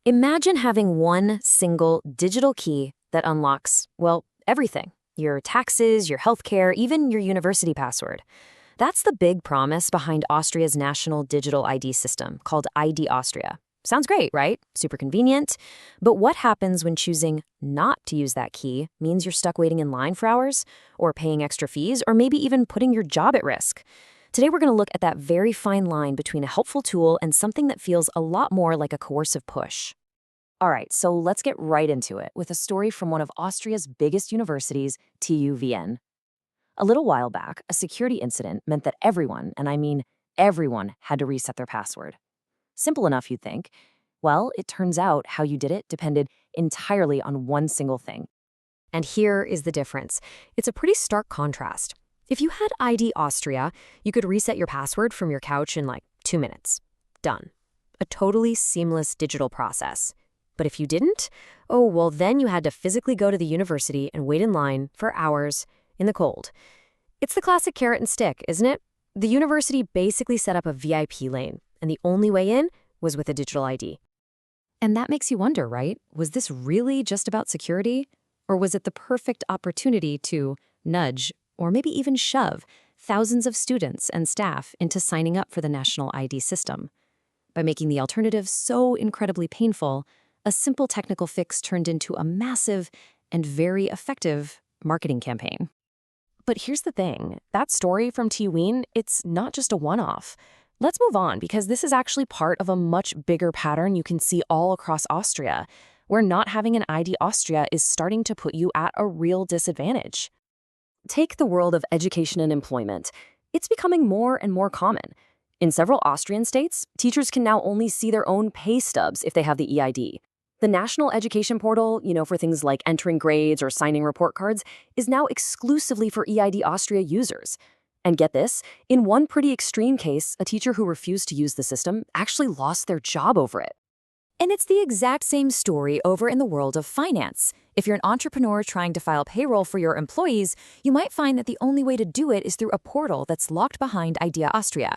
Imagine having one single digital key that unlocks, well, everything. Your taxes, your healthcare, even your university password. That's the big promise behind Austria's national digital ID system, called ID Austria. Sounds great, right? Super convenient. But what happens when choosing not to use that key means you're stuck waiting in line for hours, or paying extra fees, or maybe even putting your job at risk? Today, we're going to look at that very fine line between a helpful tool and something that feels a lot more like a coercive push. All right, so let's get right into it with a story from one of Austria's biggest universities, TU Wien. A little while back, a security incident meant that everyone, and I mean everyone, had to reset their password. Simple enough, you'd think. Well, it turns out how you did it depended entirely on one single thing. And here is the difference. It's a pretty stark contrast. If you had ID Austria, you could reset your password from your couch in like 2 minutes. Done. A totally seamless digital process. But if you didn't, oh, well, then you had to physically go to the university and wait in line for hours in the cold. It's the classic carrot and stick, isn't it? The university basically set up a VIP lane, and the only way in was with a digital ID. And that makes you wonder, right? Was this really just about security? Or was it the perfect opportunity to nudge, or maybe even shove, thousands of students and staff into signing up for the national ID system? By making the alternative so incredibly painful, a simple technical fix turned into a massive and very effective marketing campaign. But here's the thing, that story from TU Wien, it's not just a one-off. Let's move on, because this is actually part of a much bigger pattern you can see all across Austria, where not having an ID Austria is starting to put you at a real disadvantage. Take the world of education and employment. It's becoming more and more common. In several Austrian states, teachers can now only see their own pay stubs if they have the EID. The National Education Portal, for things like entering grades or signing report cards, is now exclusively for EID Austria users. And get this, in one pretty extreme case, a teacher who refused to use the system actually lost their job over it. And it's the exact same story over in the world of finance. If you're an entrepreneur trying to file payroll for your employees, you might find that the only way to do it is through a portal that's locked behind ID Austria.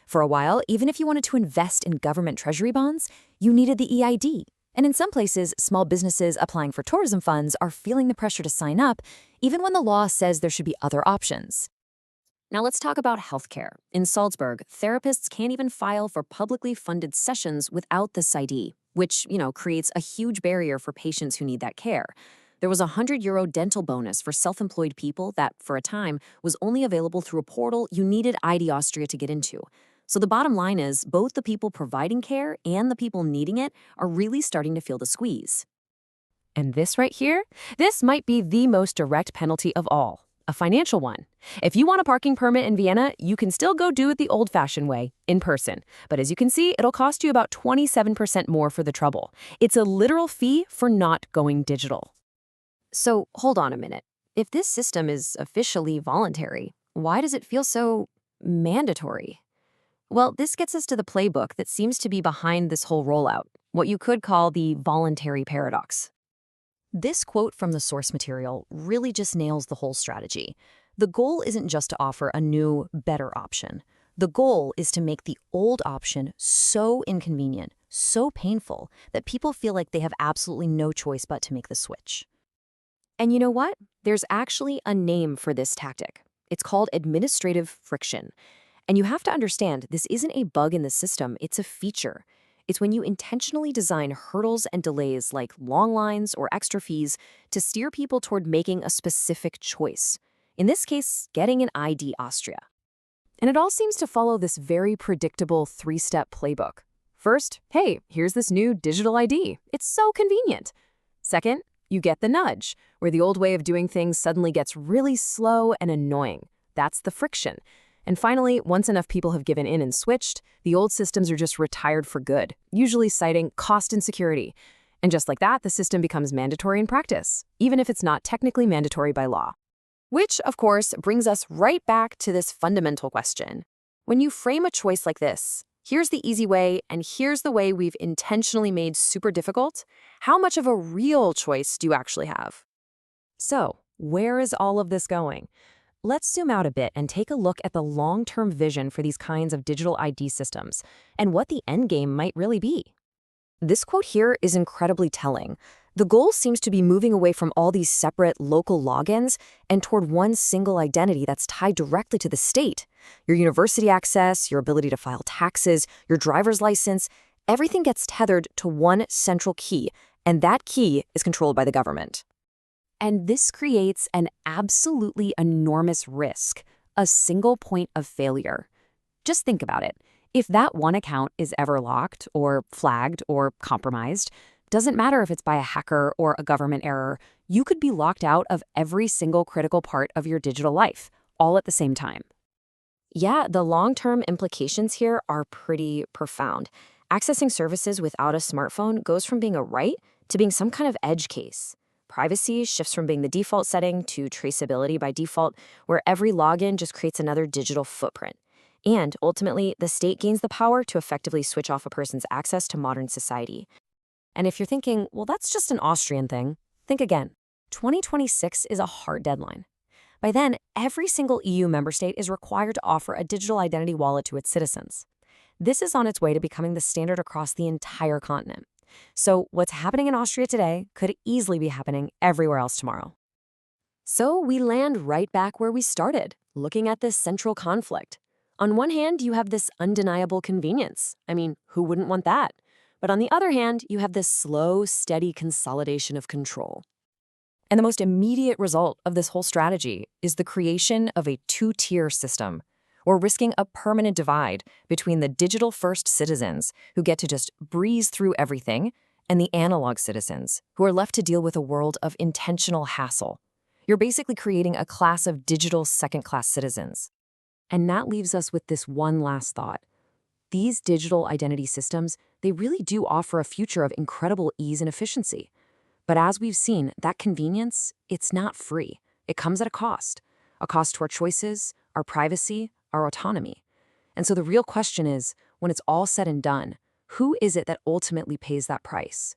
For a while, even if you wanted to invest in government treasury bonds, you needed the EID. And in some places, small businesses applying for tourism funds are feeling the pressure to sign up, even when the law says there should be other options. Now let's talk about healthcare. In Salzburg, therapists can't even file for publicly funded sessions without this ID, which, creates a huge barrier for patients who need that care. There was a €100 dental bonus for self-employed people that, for a time, was only available through a portal you needed ID Austria to get into. So the bottom line is, both the people providing care and the people needing it are really starting to feel the squeeze. And this right here, this might be the most direct penalty of all, a financial one. If you want a parking permit in Vienna, you can still go do it the old-fashioned way, in person. But as you can see, it'll cost you about 27% more for the trouble. It's a literal fee for not going digital. So hold on a minute. If this system is officially voluntary, why does it feel so mandatory? Well, this gets us to the playbook that seems to be behind this whole rollout, what you could call the voluntary paradox. This quote from the source material really just nails the whole strategy. The goal isn't just to offer a new, better option. The goal is to make the old option so inconvenient, so painful, that people feel like they have absolutely no choice but to make the switch. And you know what? There's actually a name for this tactic. It's called administrative friction. And you have to understand, this isn't a bug in the system, it's a feature. It's when you intentionally design hurdles and delays like long lines or extra fees to steer people toward making a specific choice. In this case, getting an ID Austria. And it all seems to follow this very predictable 3-step playbook. First, hey, here's this new digital ID. It's so convenient. Second, you get the nudge, where the old way of doing things suddenly gets really slow and annoying. That's the friction. And finally, once enough people have given in and switched, the old systems are just retired for good, usually citing cost and security. And just like that, the system becomes mandatory in practice, even if it's not technically mandatory by law. Which, of course, brings us right back to this fundamental question. When you frame a choice like this, here's the easy way, and here's the way we've intentionally made super difficult, how much of a real choice do you actually have? So, where is all of this going? Let's zoom out a bit and take a look at the long-term vision for these kinds of digital ID systems and what the endgame might really be. This quote here is incredibly telling. The goal seems to be moving away from all these separate local logins and toward one single identity that's tied directly to the state. Your university access, your ability to file taxes, your driver's license, everything gets tethered to one central key, and that key is controlled by the government. And this creates an absolutely enormous risk, a single point of failure. Just think about it. If that one account is ever locked or flagged or compromised, doesn't matter if it's by a hacker or a government error, you could be locked out of every single critical part of your digital life, all at the same time. Yeah, the long-term implications here are pretty profound. Accessing services without a smartphone goes from being a right to being some kind of edge case. Privacy shifts from being the default setting to traceability by default, where every login just creates another digital footprint. And ultimately, the state gains the power to effectively switch off a person's access to modern society. And if you're thinking, well, that's just an Austrian thing, think again. 2026 is a hard deadline. By then, every single EU member state is required to offer a digital identity wallet to its citizens. This is on its way to becoming the standard across the entire continent. So what's happening in Austria today could easily be happening everywhere else tomorrow. So we land right back where we started, looking at this central conflict. On one hand, you have this undeniable convenience. I mean, who wouldn't want that? But on the other hand, you have this slow, steady consolidation of control. And the most immediate result of this whole strategy is the creation of a two-tier system. We're risking a permanent divide between the digital-first citizens who get to just breeze through everything and the analog citizens who are left to deal with a world of intentional hassle. You're basically creating a class of digital second-class citizens. And that leaves us with this one last thought. These digital identity systems, they really do offer a future of incredible ease and efficiency. But as we've seen, that convenience, it's not free. It comes at a cost to our choices, our privacy, our autonomy. And so the real question is, when it's all said and done, who is it that ultimately pays that price?